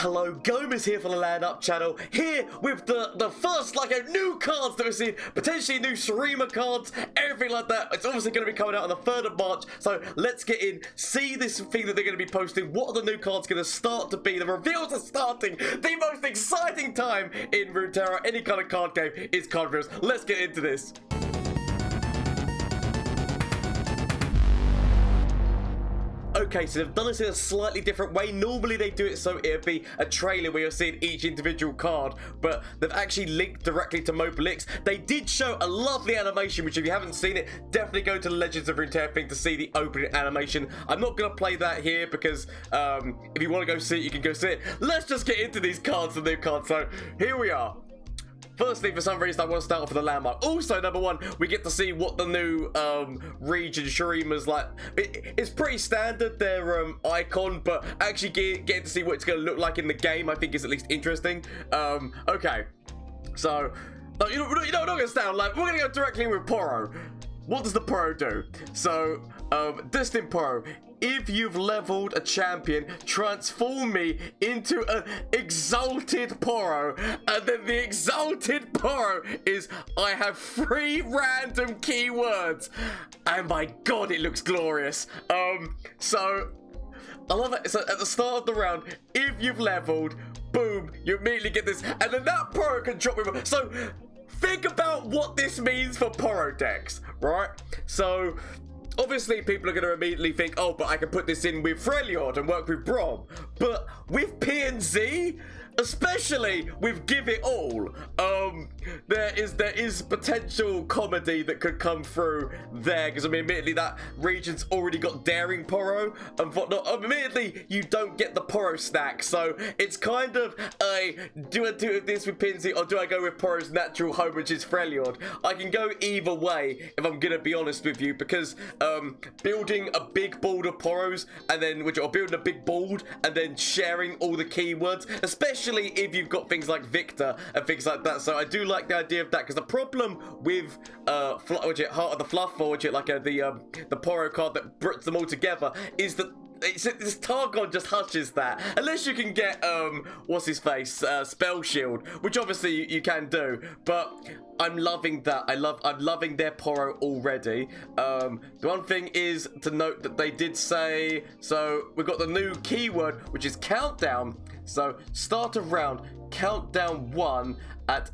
Hello, Gomez here for the LAN Up channel, here with the first new cards that we've seen, potentially new Shurima cards, everything like that. It's obviously going to be coming out on the 3rd of March, so let's get in, see this thing that they're going to be posting, what are the new cards going to start to be. The reveals are starting, the most exciting time in Runeterra, any kind of card game is card reveals. Let's get into this. Okay, so they've done this in a slightly different way. Normally they do it so it'd be a trailer where you're seeing each individual card, but they've actually linked directly to Mobile X. They did show a lovely animation, which if you haven't seen it, definitely go to the Legends of Runeterra thing to see the opening animation. I'm not going to play that here because if you want to go see it, you can go see it. Let's just get into these cards, the new cards. So here we are. Firstly, for some reason, I want to start off with a landmark. Also, number one, we get to see what the new region Shurima's like. It's pretty standard, their icon, but actually getting to see what it's going to look like in the game, I think is at least interesting. Okay, so we're not going to stand like we're going to go directly with Poro. What does the Poro do? So, Distant Poro. If you've leveled a champion, transform me into an exalted Poro. And then the exalted Poro is, I have 3 random keywords. And my god, it looks glorious. So, I love it. So at the start of the round, if you've leveled, boom, you immediately get this. And then that Poro can drop me. So, think about what this means for Poro decks, right? So, obviously, people are going to immediately think, oh, but I can put this in with Freljord and work with Brom. But with P and Z, especially with Give It All, there is potential comedy that could come through there. Because, I mean, admittedly, that region's already got Daring Poro and whatnot. Admittedly, you don't get the Poro stack. So, it's kind of a, do I do this with P and Z or do I go with Poro's natural home, which is Freljord? I can go either way, if I'm going to be honest with you, because building a big board of Poros and then building a big board and then sharing all the keywords, especially if you've got things like Victor and things like that. So I do like the idea of that, because the problem with Heart of the Fluffball, the Poro card that puts them all together, is that this Targon just hushes that. Unless you can get, what's his face, Spell Shield, which obviously you can do. But I'm loving that. I'm loving their Poro already. The one thing is to note that they did say, so we've got the new keyword, which is countdown. So start of round, countdown 1 at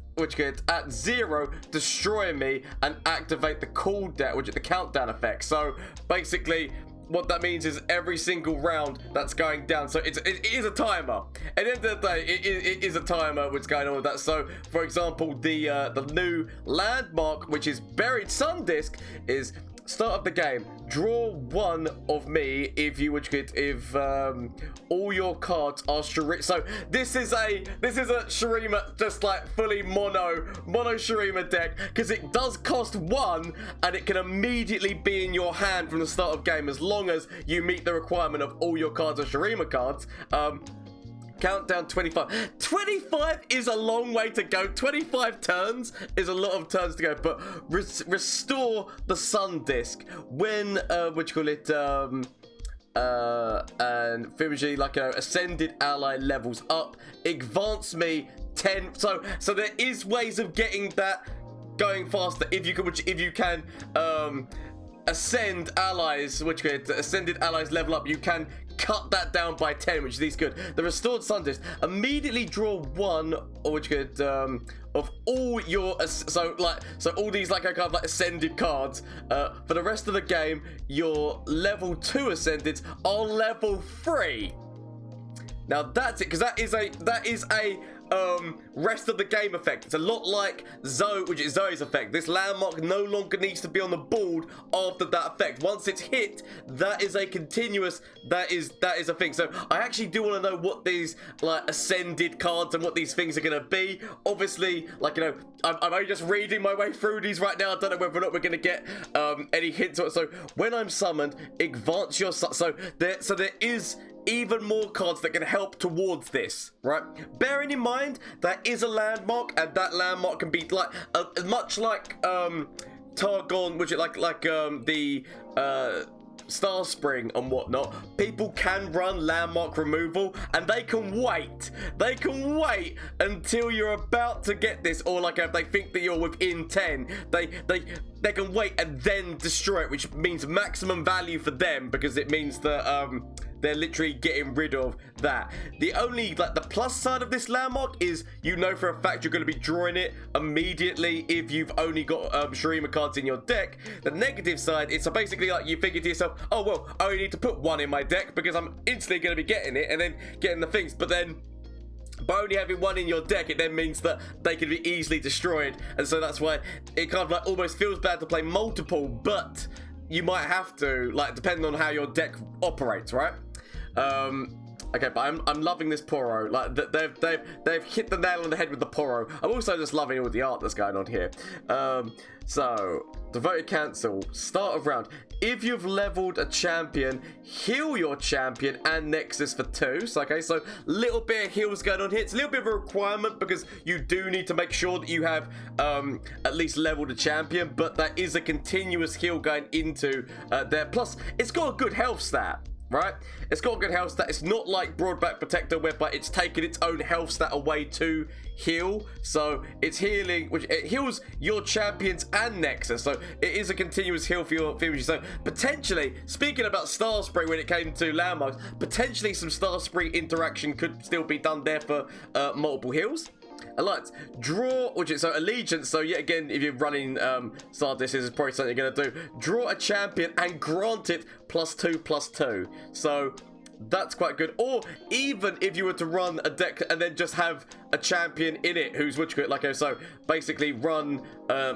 0, destroy me and activate the cooldown, which is the countdown effect. So basically, what that means is every single round that's going down. So it is a timer. At the end of the day, it is a timer which is going on with that. So, for example, the new landmark, which is Buried Sun Disc, is start of the game. Draw 1 of me if all your cards are Shurima. So this is a Shurima, just like fully mono Shurima deck, because it does cost 1 and it can immediately be in your hand from the start of game as long as you meet the requirement of all your cards are Shurima cards. Countdown 25. 25 is a long way to go. 25 turns is a lot of turns to go. But restore the Sun Disc when and Fibonacci, ascended ally levels up. Advance me 10. So there is ways of getting that going faster if you can ascend allies, ascended allies level up, you can cut that down by 10, which is good. The restored Sun Disc, immediately draw 1, of all your, so all these kind of ascended cards. For the rest of the game, your level 2 ascendeds are level 3. Now that's it, because that is a rest of the game effect. It's a lot like Zoe, which is Zoe's effect. This landmark no longer needs to be on the board after that effect. Once it's hit, that is a continuous, that is a thing. So I actually do want to know what these ascended cards and what these things are going to be. Obviously, I'm only just reading my way through these right now. I don't know whether or not we're going to get any hints. So when I'm summoned, advance your, so there is even more cards that can help towards this, right? Bearing in mind that is a landmark, and that landmark can be much like Targon, which is Star Spring and whatnot, people can run landmark removal, and they can wait. They can wait until you're about to get this, or like if they think that you're within 10, they can wait and then destroy it, which means maximum value for them, because it means that they're literally getting rid of that. The only, like, the plus side of this landmark is you know for a fact you're going to be drawing it immediately if you've only got Shurima cards in your deck. The negative side is, so basically, like, you figure to yourself, oh well, I only need to put one in my deck because I'm instantly going to be getting it and then getting the things. But then by only having one in your deck, it then means that they can be easily destroyed, and so that's why it kind of like almost feels bad to play multiple, but you might have to, like, depending on how your deck operates, right? Okay, but I'm loving this Poro. Like, they've hit the nail on the head with the Poro. I'm also just loving all the art that's going on here. So devoted cancel, start of round. If you've leveled a champion, heal your champion and Nexus for 2. So, okay, so little bit of heals going on here. It's a little bit of a requirement because you do need to make sure that you have at least leveled a champion, but that is a continuous heal going into there. Plus, it's got a good health stat, right? It's got a good health stat. It's not like Broadback Protector whereby it's taken its own health stat away to heal. So it's healing, which it heals your champions and Nexus. So it is a continuous heal for your family. So potentially, speaking about Star Spring when it came to landmarks, potentially some Star Spring interaction could still be done there for multiple heals. Alliance, draw, which is so allegiance. So yet again, if you're running Sardis, this is probably something you're gonna do. Draw a champion and grant it +2/+2. So that's quite good. Or even if you were to run a deck and then just have a champion in it who's like, so basically run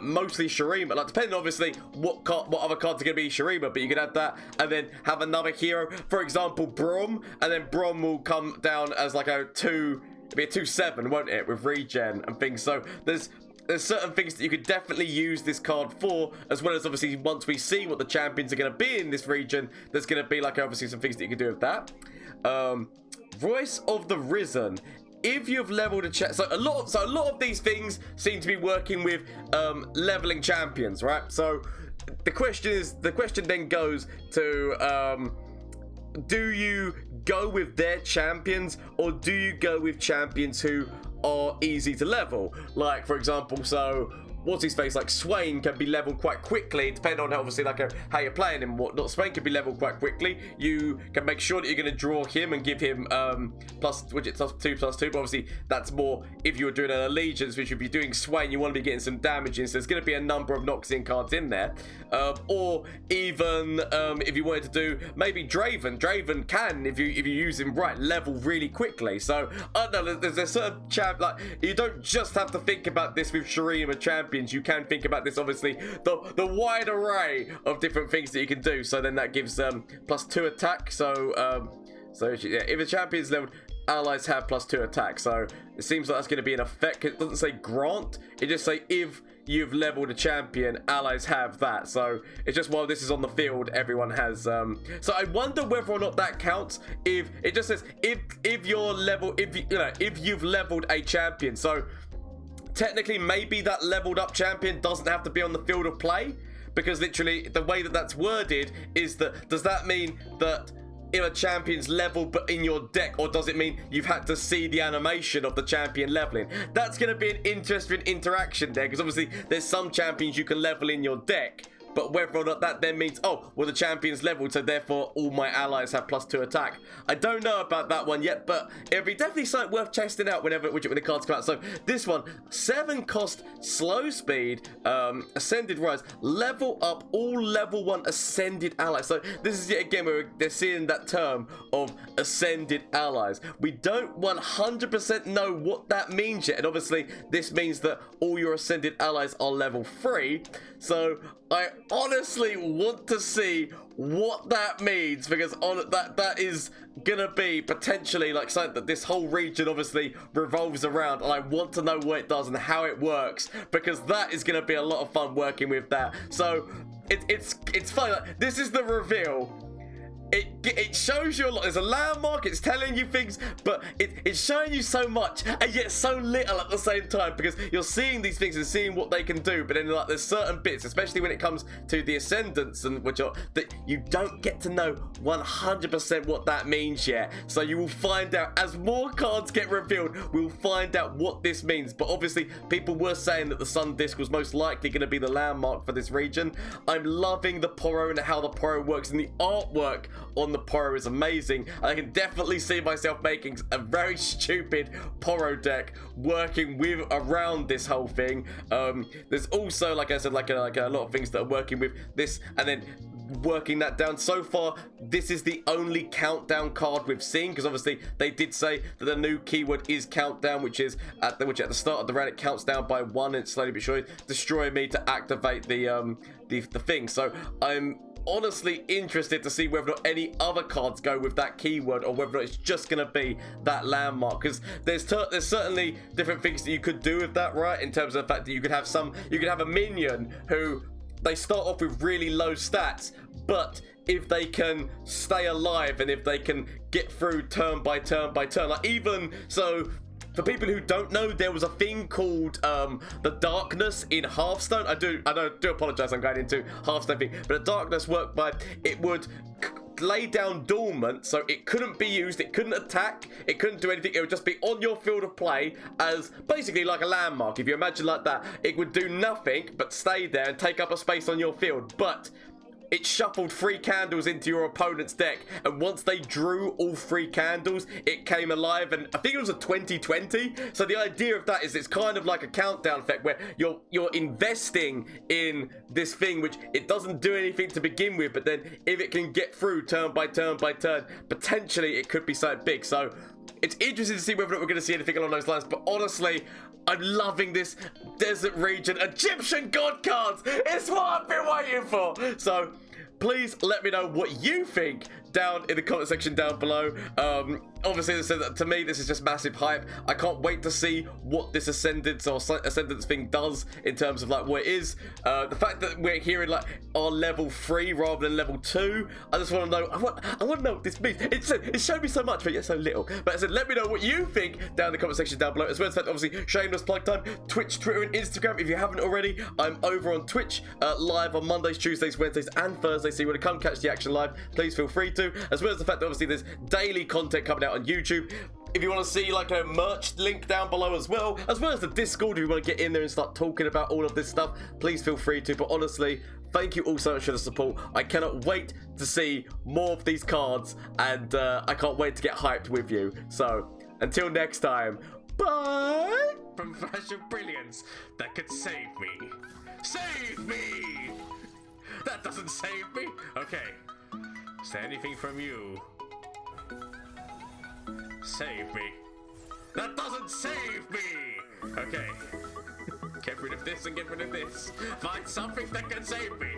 mostly Shurima, like depending obviously what other cards are going to be Shurima, but you could have that and then have another hero, for example Brom, and then Brom will come down as like a 2, it'll be a 2/7, won't it, with regen and things. So there's certain things that you could definitely use this card for, as well as obviously once we see what the champions are going to be in this region, there's going to be like obviously some things that you can do with that. Voice of the Risen. If you've leveled a so a lot of these things seem to be working with leveling champions, right? So the question then goes to do you go with their champions or do you go with champions who are easy to level? Like, for example, so what's his face, like Swain can be leveled quite quickly, depending on obviously like how you're playing him and whatnot. Swain can be leveled quite quickly. You can make sure that you're going to draw him and give him +2/+2, but obviously that's more if you were doing an allegiance, which you'd be doing Swain, you want to be getting some damage in, so there's going to be a number of Noxian cards in there. Or even if you wanted to do maybe Draven can, if you use him right, level really quickly. So I don't know, there's a certain like, you don't just have to think about this with Shurima champions. You can think about this, obviously, the wide array of different things that you can do. So then that gives +2 attack. So yeah, if a champion's leveled, allies have +2 attack. So it seems like that's going to be an effect. It doesn't say grant, it just say if you've leveled a champion, allies have that. So it's just while this is on the field, everyone has so I wonder whether or not that counts. If it just says if you're level, if you've leveled a champion. So technically maybe that leveled up champion doesn't have to be on the field of play, because literally the way that that's worded is that, does that mean that if a champion's leveled but in your deck, or does it mean you've had to see the animation of the champion leveling? That's going to be an interesting interaction there, because obviously there's some champions you can level in your deck, but whether or not that then means, oh, well, the champion's leveled, so therefore all my allies have +2 attack. I don't know about that one yet, but it'll be definitely something worth testing out when the cards come out. So this one, 7 cost, slow speed, ascended rise, level up all level 1 ascended allies. So this is yet again where they're seeing that term of ascended allies. We don't 100% know what that means yet, and obviously this means that all your ascended allies are level 3. So I honestly want to see what that means, because that is gonna be potentially like something that this whole region obviously revolves around, and I want to know what it does and how it works, because that is gonna be a lot of fun working with that. So it's fun. Like, this is the reveal. it shows you a lot. There's a landmark, it's telling you things, but it's showing you so much and yet so little at the same time, because you're seeing these things and seeing what they can do, but then like there's certain bits, especially when it comes to the ascendants, and which are that you don't get to know 100% what that means yet. So you will find out as more cards get revealed. We'll find out what this means. But obviously people were saying that the sun disc was most likely going to be the landmark for this region. I'm loving the Poro and how the Poro works, and the artwork on the Poro is amazing. I can definitely see myself making a very stupid Poro deck working with around this whole thing. There's also, like I said, like a lot of things that are working with this and then working that down. So far this is the only countdown card we've seen, because obviously they did say that the new keyword is countdown, which is at the start of the round it counts down by 1 and slowly but surely destroy me to activate the thing. So I'm honestly interested to see whether or not any other cards go with that keyword, or whether or not it's just going to be that landmark, because there's certainly different things that you could do with that, right? In terms of the fact that you could have a minion who they start off with really low stats, but if they can stay alive and if they can get through turn by turn by turn, like even so. For people who don't know, there was a thing called the darkness in Hearthstone. I do apologize, I'm going into Hearthstone thing, but the darkness worked by it would lay down dormant, so it couldn't be used, it couldn't attack, it couldn't do anything. It would just be on your field of play as basically like a landmark. If you imagine like that, it would do nothing but stay there and take up a space on your field. But it shuffled 3 candles into your opponent's deck, and once they drew all 3 candles, it came alive, and I think it was a 2020. So the idea of that is it's kind of like a countdown effect where you're investing in this thing, which it doesn't do anything to begin with, but then if it can get through turn by turn by turn, potentially it could be something big. So it's interesting to see whether or not we're going to see anything along those lines, but honestly, I'm loving this desert region Egyptian god cards. It's what I've been waiting for. So please let me know what you think down in the comment section down below. Obviously, to me, this is just massive hype. I can't wait to see what this Ascendance thing does in terms of like what it is. The fact that we're hearing like our level 3 rather than level 2, I just want to know. I want to know what this means. It showed me so much, but yet so little. But I said, let me know what you think down in the comment section down below. As well as that, obviously, shameless plug time. Twitch, Twitter, and Instagram. If you haven't already, I'm over on Twitch live on Mondays, Tuesdays, Wednesdays, and Thursdays. So you want to come catch the action live, please feel free to. As well as the fact that obviously there's daily content coming out on YouTube. If you want to see like a merch link down below as well as the Discord, if you want to get in there and start talking about all of this stuff, please feel free to. But honestly, thank you all so much for the support. I cannot wait to see more of these cards, and I can't wait to get hyped with you. So until next time, bye. From flash of brilliance that could save me. Save me! That doesn't save me. Okay. Is there anything from you? Save me. That doesn't save me! Okay. Get rid of this and get rid of this. Find something that can save me.